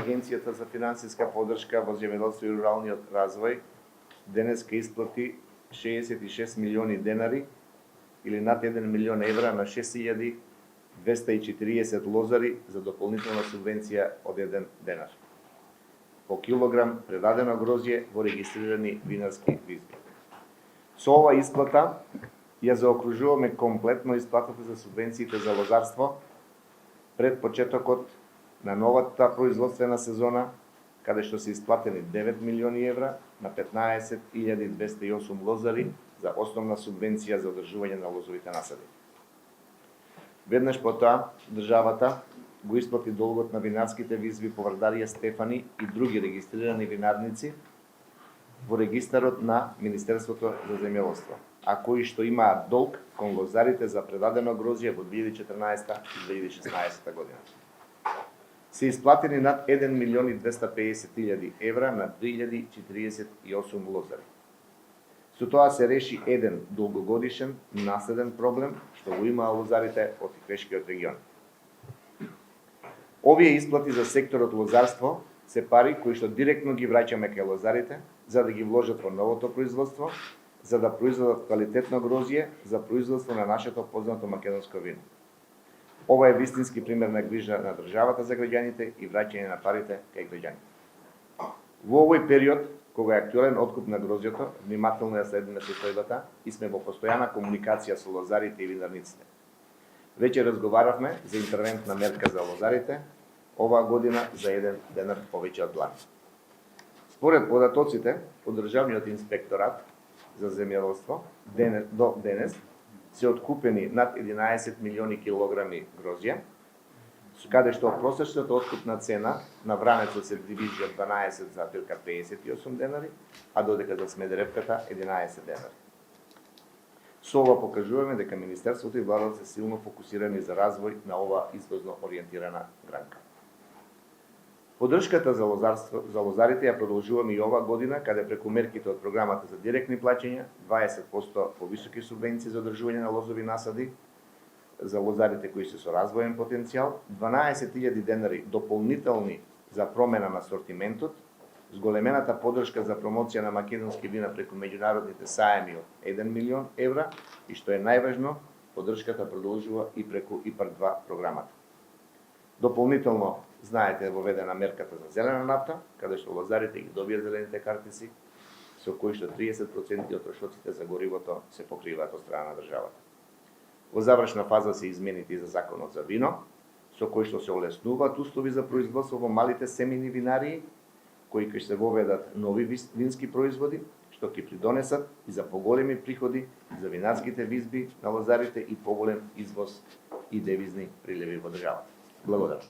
Агенцијата за финансиска поддршка во земјоделство и руралниот развој денеска исплати 66 милиони денари или над 1 милион евра на 6240 лозари за дополнителна субвенција од 1 денар по килограм предадено грозје во регистрирани винарски визби. Со ова исплата ја заокружуваме комплетно исплатата за субвенциите за лозарство пред почетокот на новата производствена сезона, каде што се исплатени 9 милиони евра на 15.208 лозари за основна субвенција за одржување на лозовите насади. Веднаш потоа, државата го исплати долгот на винарските визби по Врдарија Стефани и други регистрирани винарници во регистарот на Министерството за земјоделство, а кои што имаат долг кон лозарите за предадено грозје во 2014 и 2016 година. Се исплатени над 1 милион и 250 илјади евра на 3048 лозари. Со тоа се реши еден долгогодишен наследен проблем што го имаа лозарите од Иквешкиот регион. Овие исплати за секторот лозарство се пари кои што директно ги враќаме кај лозарите за да ги вложат во новото производство, за да произведат квалитетно грозје за производство на нашето познато македонско вино. Ова е вистински пример на грижа на државата за граѓаните и враќање на парите кај граѓаните. Во овој период, кога е актуелен откуп на грозјето, внимателно ја следиме состојбата и сме во постојана комуникација со лозарите и винарниците. Веќе разговаравме за интервентна мерка за лозарите, оваа година за 1 денар повеќе од лани. Според податоците од Државниот инспекторат за земјоделство, до денес се откупени над 11 милиони килограми грозје, каде што просечната откупна цена на вранецот се движи од 12,58 денари, а додека за Смедеревката 11 денари. Со ова покажуваме дека Министерството и владата се силно фокусирани за развој на ова извозно ориентирана гранка. Поддршката за лозарите ја продолжуваме и ова година, каде преку мерките од програмата за директни плаќања, 20% повисоки субвенции за одржување на лозови насади за лозарите кои се со развоен потенцијал, 12.000 денари дополнителни за промена на сортиментот, зголемената поддршка за промоција на македонски вина преку меѓународните саеми од 1 милион евра и што е најважно, поддршката продолжува и преку ИПАР-2 програмата. Дополнително, знаете, воведена мерката за зелена нафта, каде што лозарите ги добија зелените картици, со кои што 30% од трошоците за горивото се покриваат од страна на државата. Во завршна фаза се измените и за законот за вино, со кој што се олеснуваат услови за производство во малите семени винарии, кои ќе се воведат нови вински производи, што ќе придонесат и за поголеми приходи за винарските визби на лозарите и поголем извоз и девизни приливи во државата. Благодарам.